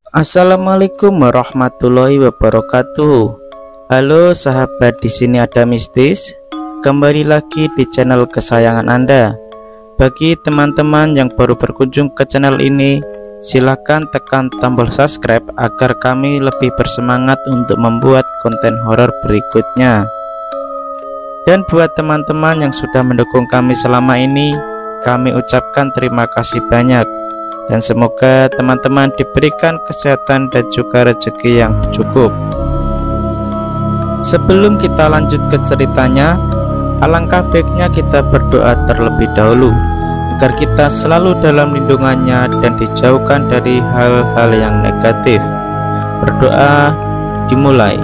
Assalamualaikum warahmatullahi wabarakatuh. Halo sahabat, di sini ada Mistis. Kembali lagi di channel kesayangan Anda. Bagi teman-teman yang baru berkunjung ke channel ini, silahkan tekan tombol subscribe agar kami lebih bersemangat untuk membuat konten horor berikutnya. Dan buat teman-teman yang sudah mendukung kami selama ini, kami ucapkan terima kasih banyak. Dan semoga teman-teman diberikan kesehatan dan juga rezeki yang cukup. Sebelum kita lanjut ke ceritanya, alangkah baiknya kita berdoa terlebih dahulu agar kita selalu dalam lindungannya dan dijauhkan dari hal-hal yang negatif. Berdoa dimulai.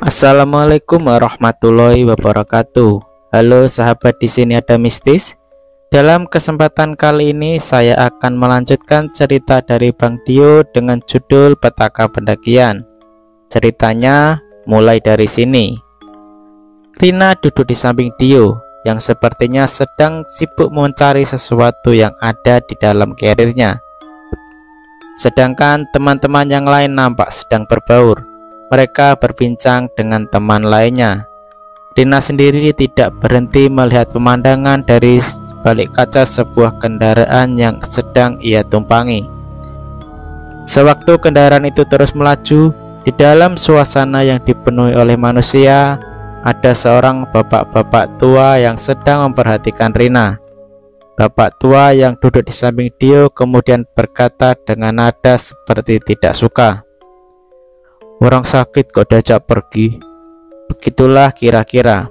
Assalamualaikum warahmatullahi wabarakatuh. Halo sahabat, di sini ada Mistis. Dalam kesempatan kali ini saya akan melanjutkan cerita dari Bang Dio dengan judul Petaka Pendakian. Ceritanya mulai dari sini. Rina duduk di samping Dio yang sepertinya sedang sibuk mencari sesuatu yang ada di dalam carrier-nya. Sedangkan teman-teman yang lain nampak sedang berbaur. Mereka berbincang dengan teman lainnya. Rina sendiri tidak berhenti melihat pemandangan dari balik kaca sebuah kendaraan yang sedang ia tumpangi. Sewaktu kendaraan itu terus melaju, di dalam suasana yang dipenuhi oleh manusia, ada seorang bapak-bapak tua yang sedang memperhatikan Rina. Bapak tua yang duduk di samping Dio kemudian berkata dengan nada seperti tidak suka. "Orang sakit kok diajak pergi?" Begitulah kira-kira.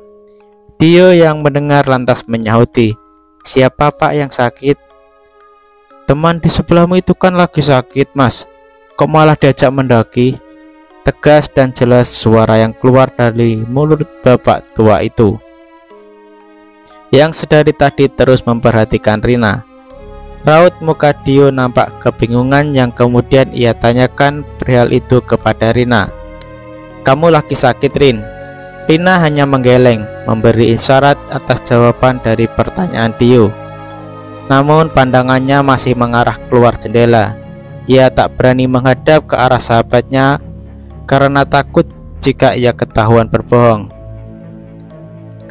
Dio yang mendengar lantas menyahuti, "Siapa pak yang sakit?" "Teman di sebelahmu itu kan lagi sakit mas, kok malah diajak mendaki?" Tegas dan jelas suara yang keluar dari mulut bapak tua itu, yang sedari tadi terus memperhatikan Rina. Raut muka Dio nampak kebingungan yang kemudian ia tanyakan perihal itu kepada Rina. "Kamu lagi sakit, Rin?" Rina hanya menggeleng, memberi isyarat atas jawaban dari pertanyaan Dio. Namun pandangannya masih mengarah keluar jendela. Ia tak berani menghadap ke arah sahabatnya karena takut jika ia ketahuan berbohong.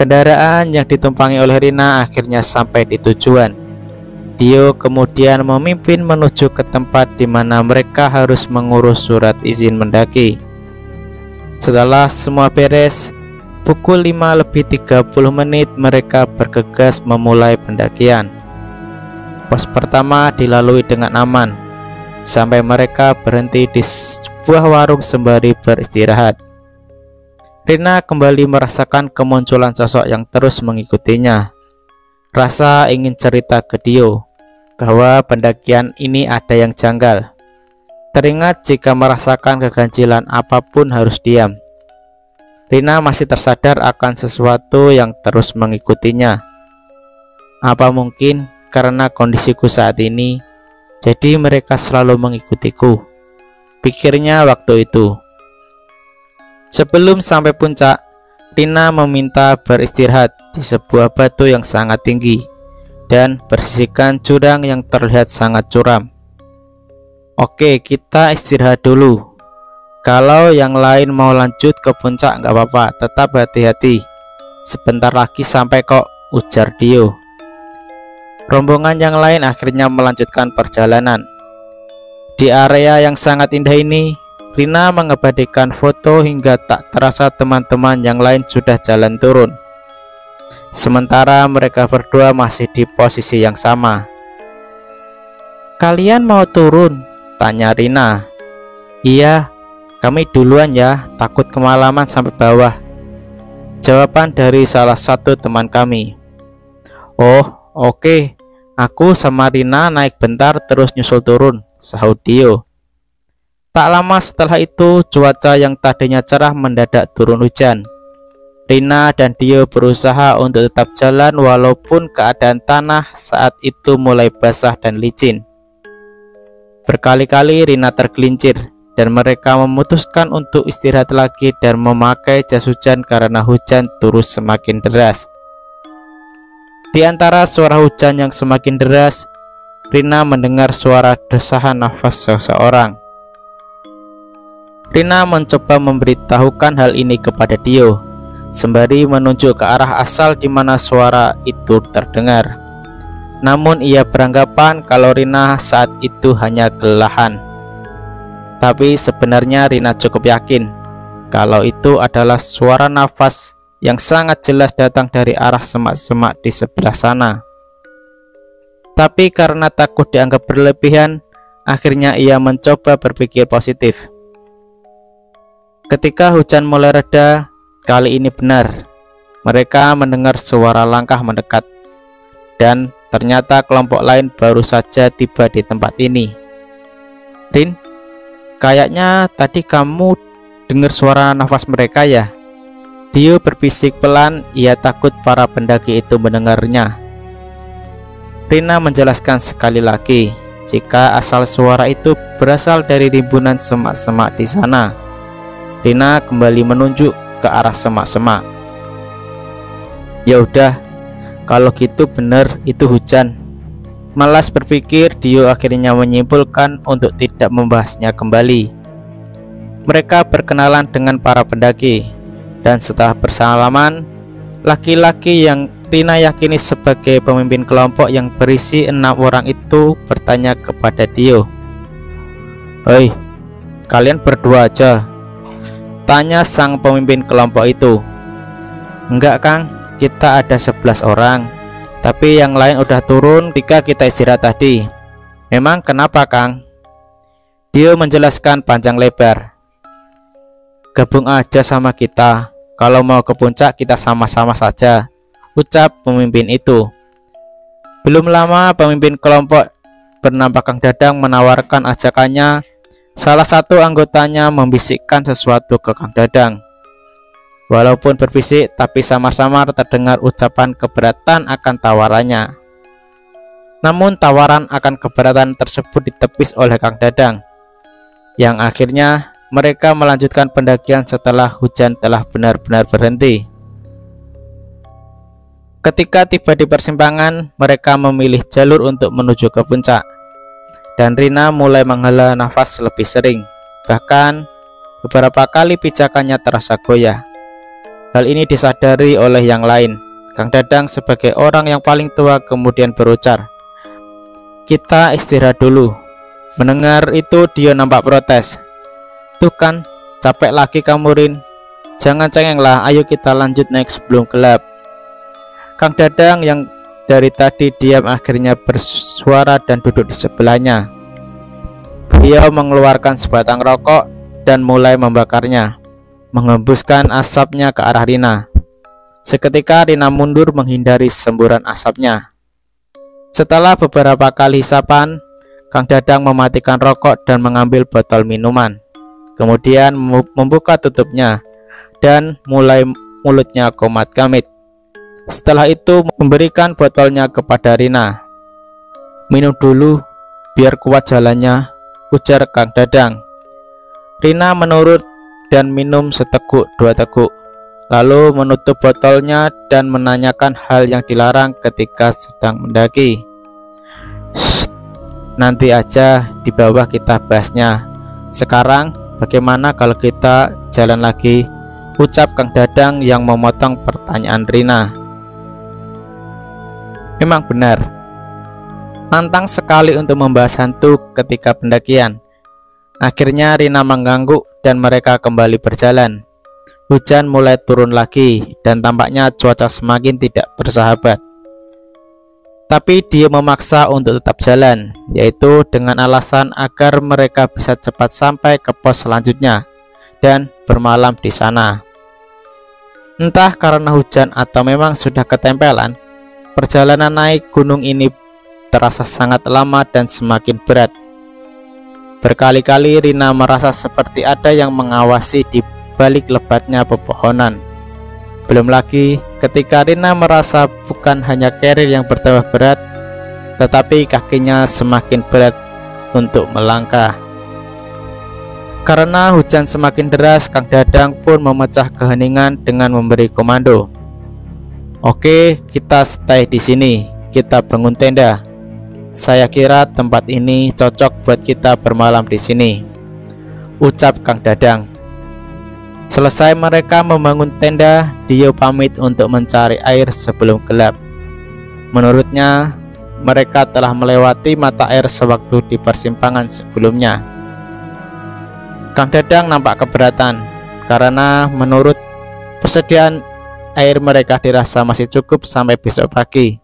Kendaraan yang ditumpangi oleh Rina akhirnya sampai di tujuan. Dio kemudian memimpin menuju ke tempat di mana mereka harus mengurus surat izin mendaki. Setelah semua beres, pukul 5:30 mereka bergegas memulai pendakian. Pos pertama dilalui dengan aman, sampai mereka berhenti di sebuah warung sembari beristirahat. Rina kembali merasakan kemunculan sosok yang terus mengikutinya. Rasa ingin cerita ke Dio bahwa pendakian ini ada yang janggal. Teringat jika merasakan keganjilan apapun harus diam. Rina masih tersadar akan sesuatu yang terus mengikutinya. Apa mungkin karena kondisiku saat ini, jadi mereka selalu mengikutiku, pikirnya waktu itu. Sebelum sampai puncak, Rina meminta beristirahat di sebuah batu yang sangat tinggi dan bersihkan jurang yang terlihat sangat curam. "Oke, kita istirahat dulu. Kalau yang lain mau lanjut ke puncak nggak apa-apa, tetap hati-hati. Sebentar lagi sampai kok," ujar Dio. Rombongan yang lain akhirnya melanjutkan perjalanan. Di area yang sangat indah ini, Rina mengabadikan foto hingga tak terasa teman-teman yang lain sudah jalan turun. Sementara mereka berdua masih di posisi yang sama. "Kalian mau turun?" tanya Rina. "Iya, kami duluan ya, takut kemalaman sampai bawah," jawaban dari salah satu teman kami. "Oh, oke, aku sama Rina naik bentar terus nyusul turun," sahut Dio. Tak lama setelah itu, cuaca yang tadinya cerah mendadak turun hujan. Rina dan Dio berusaha untuk tetap jalan walaupun keadaan tanah saat itu mulai basah dan licin. Berkali-kali Rina tergelincir dan mereka memutuskan untuk istirahat lagi dan memakai jas hujan karena hujan terus semakin deras. Di antara suara hujan yang semakin deras, Rina mendengar suara desahan nafas seseorang. Rina mencoba memberitahukan hal ini kepada Dio, sembari menunjuk ke arah asal di mana suara itu terdengar. Namun ia beranggapan kalau Rina saat itu hanya kelelahan. Tapi sebenarnya Rina cukup yakin kalau itu adalah suara nafas yang sangat jelas datang dari arah semak-semak di sebelah sana. Tapi karena takut dianggap berlebihan, akhirnya ia mencoba berpikir positif. Ketika hujan mulai reda, kali ini benar, mereka mendengar suara langkah mendekat. Dan ternyata kelompok lain baru saja tiba di tempat ini. Rin, kayaknya tadi kamu dengar suara nafas mereka ya? Dio berbisik pelan, ia takut para pendaki itu mendengarnya. Rina menjelaskan sekali lagi, jika asal suara itu berasal dari rimbunan semak-semak di sana. Rina kembali menunjuk ke arah semak-semak. Ya udah, kalau gitu benar itu hujan. Malas berpikir, Dio akhirnya menyimpulkan untuk tidak membahasnya kembali. Mereka berkenalan dengan para pendaki, dan setelah bersalaman, laki-laki yang Rina yakini sebagai pemimpin kelompok yang berisi 6 orang itu bertanya kepada Dio. "Hei, kalian berdua aja?" tanya sang pemimpin kelompok itu. "Enggak Kang, kita ada 11 orang, tapi yang lain udah turun ketika kita istirahat tadi." "Memang kenapa Kang?" Dio menjelaskan panjang lebar. "Gabung aja sama kita, kalau mau ke puncak kita sama-sama saja," ucap pemimpin itu. Belum lama pemimpin kelompok bernama Kang Dadang menawarkan ajakannya. Salah satu anggotanya membisikkan sesuatu ke Kang Dadang. Walaupun berbisik, tapi samar-samar terdengar ucapan keberatan akan tawarannya. Namun tawaran akan keberatan tersebut ditepis oleh Kang Dadang, yang akhirnya mereka melanjutkan pendakian setelah hujan telah benar-benar berhenti. Ketika tiba di persimpangan, mereka memilih jalur untuk menuju ke puncak. Dan Rina mulai menghela nafas lebih sering. Bahkan beberapa kali pijakannya terasa goyah. Hal ini disadari oleh yang lain. Kang Dadang sebagai orang yang paling tua kemudian berujar, "Kita istirahat dulu." Mendengar itu dia nampak protes. "Tuh kan, capek lagi kamu Rin. Jangan cengenglah, ayo kita lanjut naik sebelum gelap." Kang Dadang yang dari tadi diam akhirnya bersuara dan duduk di sebelahnya. Beliau mengeluarkan sebatang rokok dan mulai membakarnya, menghembuskan asapnya ke arah Rina. Seketika Rina mundur menghindari semburan asapnya. Setelah beberapa kali hisapan, Kang Dadang mematikan rokok dan mengambil botol minuman. Kemudian membuka tutupnya dan mulai mulutnya komat-kamit. Setelah itu memberikan botolnya kepada Rina. "Minum dulu biar kuat jalannya," ujar Kang Dadang. Rina menurut dan minum seteguk 2 teguk, lalu menutup botolnya dan menanyakan hal yang dilarang ketika sedang mendaki. "Shh, nanti aja di bawah kita bahasnya. Sekarang bagaimana kalau kita jalan lagi?" ucap Kang Dadang yang memotong pertanyaan Rina. Memang benar, nantang sekali untuk membahas hantu ketika pendakian. Akhirnya Rina mengganggu dan mereka kembali berjalan. Hujan mulai turun lagi dan tampaknya cuaca semakin tidak bersahabat. Tapi dia memaksa untuk tetap jalan, yaitu dengan alasan agar mereka bisa cepat sampai ke pos selanjutnya dan bermalam di sana. Entah karena hujan atau memang sudah ketempelan, perjalanan naik gunung ini terasa sangat lama dan semakin berat. Berkali-kali Rina merasa seperti ada yang mengawasi di balik lebatnya pepohonan. Belum lagi ketika Rina merasa bukan hanya carrier yang bertambah berat, tetapi kakinya semakin berat untuk melangkah. Karena hujan semakin deras, Kang Dadang pun memecah keheningan dengan memberi komando. Oke, kita stay di sini. Kita bangun tenda. Saya kira tempat ini cocok buat kita bermalam di sini, ucap Kang Dadang. Selesai mereka membangun tenda, Dio pamit untuk mencari air sebelum gelap. Menurutnya, mereka telah melewati mata air sewaktu di persimpangan sebelumnya. Kang Dadang nampak keberatan karena menurut persediaan air mereka dirasa masih cukup sampai besok pagi.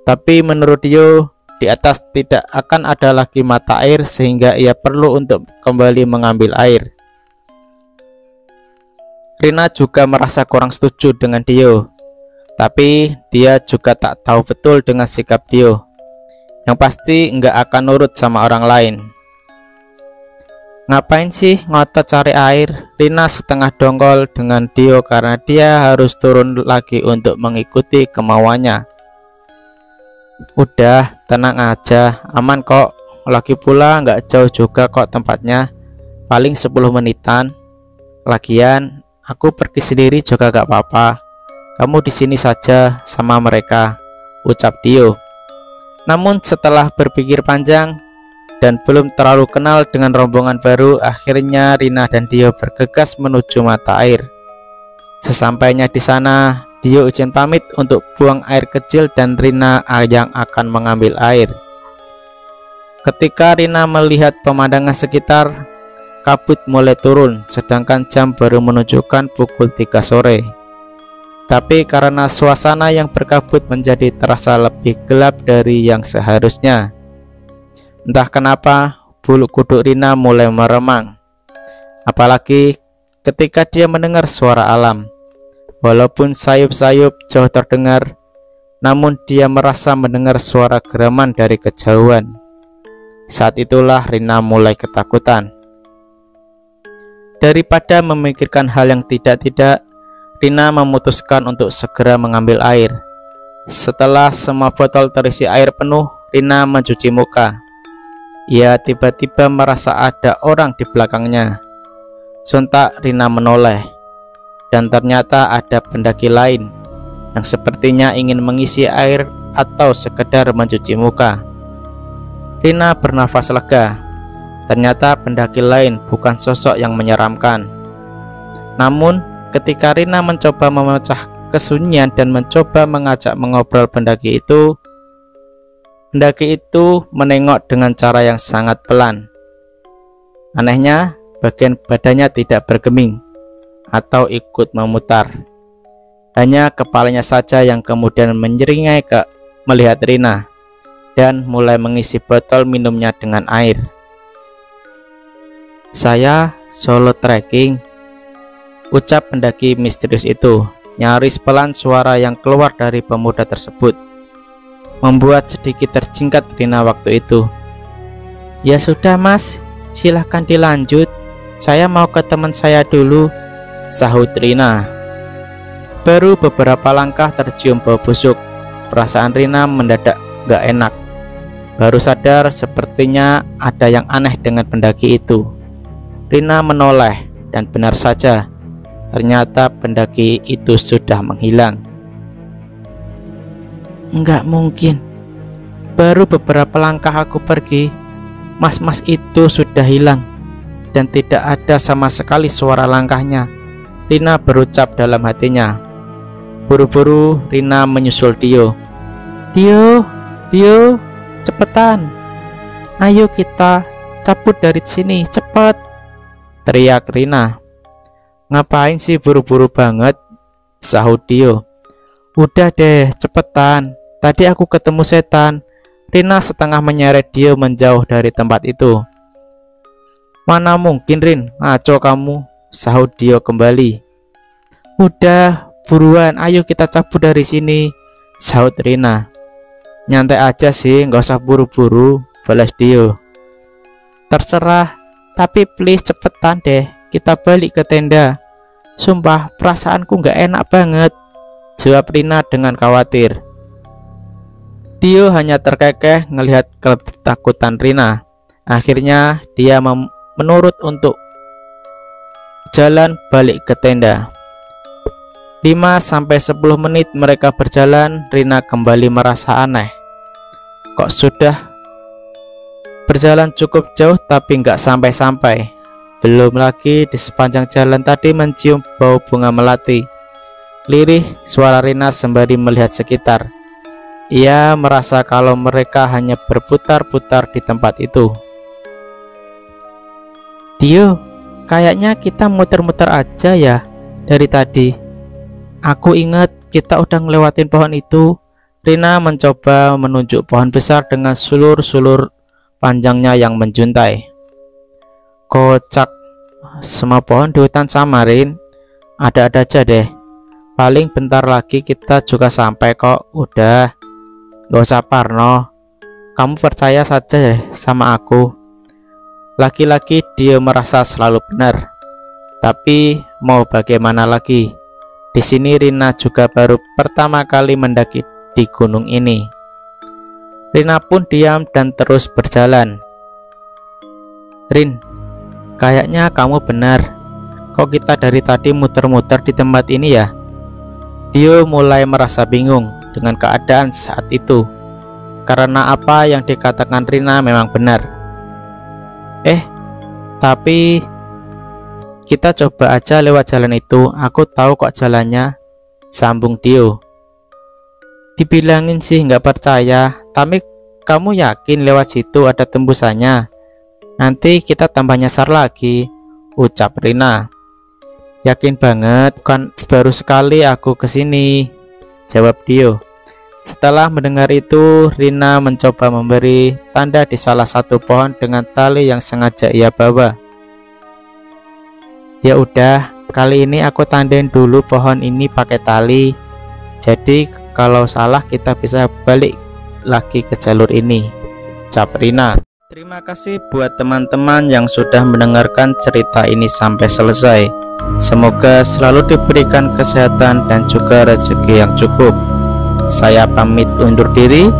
Tapi menurut Dio, di atas tidak akan ada lagi mata air sehingga ia perlu untuk kembali mengambil air. Rina juga merasa kurang setuju dengan Dio, tapi dia juga tak tahu betul dengan sikap Dio. Yang pasti nggak akan nurut sama orang lain. Ngapain sih ngotot cari air? Rina setengah dongkol dengan Dio karena dia harus turun lagi untuk mengikuti kemauannya. Udah, tenang aja, aman kok. Lagi pula nggak jauh juga kok tempatnya, paling 10 menitan. Lagian aku pergi sendiri juga gak apa-apa. Kamu di sini saja sama mereka, ucap Dio. Namun setelah berpikir panjang dan belum terlalu kenal dengan rombongan baru, akhirnya Rina dan Dio bergegas menuju mata air. Sesampainya di sana, Dio izin pamit untuk buang air kecil dan Rina yang akan mengambil air. Ketika Rina melihat pemandangan sekitar, kabut mulai turun, sedangkan jam baru menunjukkan pukul 3 sore. Tapi karena suasana yang berkabut menjadi terasa lebih gelap dari yang seharusnya. Entah kenapa, bulu kuduk Rina mulai meremang. Apalagi ketika dia mendengar suara alam. Walaupun sayup-sayup jauh terdengar, namun dia merasa mendengar suara geraman dari kejauhan. Saat itulah Rina mulai ketakutan. Daripada memikirkan hal yang tidak-tidak, Rina memutuskan untuk segera mengambil air. Setelah semua botol terisi air penuh, Rina mencuci muka. Ia tiba-tiba merasa ada orang di belakangnya. Sontak Rina menoleh, dan ternyata ada pendaki lain yang sepertinya ingin mengisi air atau sekedar mencuci muka. Rina bernafas lega. Ternyata pendaki lain bukan sosok yang menyeramkan. Namun ketika Rina mencoba memecah kesunyian dan mencoba mengajak mengobrol pendaki itu menengok dengan cara yang sangat pelan. Anehnya, bagian badannya tidak bergeming atau ikut memutar. Hanya kepalanya saja yang kemudian menyeringai melihat Rina dan mulai mengisi botol minumnya dengan air. Saya solo trekking, ucap pendaki misterius itu. Nyaris pelan suara yang keluar dari pemuda tersebut membuat sedikit terjingkat Rina waktu itu. Ya sudah mas, silahkan dilanjut. Saya mau ke teman saya dulu, sahut Rina. Baru beberapa langkah tercium bau busuk. Perasaan Rina mendadak gak enak. Baru sadar sepertinya ada yang aneh dengan pendaki itu. Rina menoleh dan benar saja, ternyata pendaki itu sudah menghilang. Enggak mungkin, baru beberapa langkah aku pergi, mas-mas itu sudah hilang dan tidak ada sama sekali suara langkahnya, Rina berucap dalam hatinya. Buru-buru Rina menyusul Dio. Dio, cepetan, ayo kita cabut dari sini, cepat, teriak Rina. Ngapain sih buru-buru banget, sahut Dio. Udah deh, cepetan, tadi aku ketemu setan. Rina setengah menyeret Dio menjauh dari tempat itu. Mana mungkin Rin, ngaco kamu, sahut Dio kembali. Udah, buruan, ayo kita cabut dari sini, sahut Rina. Nyantai aja sih, nggak usah buru-buru, balas Dio. Terserah, tapi please cepetan deh, kita balik ke tenda. Sumpah perasaanku nggak enak banget, jawab Rina dengan khawatir. Dio hanya terkekeh ngelihat ketakutan Rina. Akhirnya dia menurut untuk berjalan balik ke tenda. 5-10 menit mereka berjalan, Rina kembali merasa aneh. Kok sudah berjalan cukup jauh tapi nggak sampai-sampai. Belum lagi di sepanjang jalan tadi mencium bau bunga melati. Lirih suara Rina sembari melihat sekitar. Ia merasa kalau mereka hanya berputar-putar di tempat itu. Dio, kayaknya kita muter-muter aja ya dari tadi. Aku ingat kita udah ngelewatin pohon itu. Rina mencoba menunjuk pohon besar dengan sulur-sulur panjangnya yang menjuntai. Kocak, semua pohon di hutan sama, Rin. Ada-ada aja deh. Paling bentar lagi kita juga sampai kok. Udah, gak usah parno. Kamu percaya saja deh sama aku. Laki-laki dia merasa selalu benar. Tapi mau bagaimana lagi? Di sini Rina juga baru pertama kali mendaki di gunung ini. Rina pun diam dan terus berjalan. Rin, kayaknya kamu benar. Kok kita dari tadi muter-muter di tempat ini ya? Dia mulai merasa bingung dengan keadaan saat itu. Karena apa yang dikatakan Rina memang benar. Tapi kita coba aja lewat jalan itu. Aku tahu kok jalannya, sambung Dio. Dibilangin sih nggak percaya, tapi kamu yakin lewat situ ada tembusannya? Nanti kita tambah nyasar lagi, ucap Rina. Yakin banget, kan baru sekali aku kesini, jawab Dio. Setelah mendengar itu, Rina mencoba memberi tanda di salah satu pohon dengan tali yang sengaja ia bawa. Ya udah, kali ini aku tandain dulu pohon ini pakai tali. Jadi kalau salah kita bisa balik lagi ke jalur ini, ucap Rina. Terima kasih buat teman-teman yang sudah mendengarkan cerita ini sampai selesai. Semoga selalu diberikan kesehatan dan juga rezeki yang cukup. Saya pamit undur diri.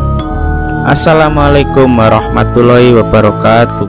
Assalamualaikum warahmatullahi wabarakatuh.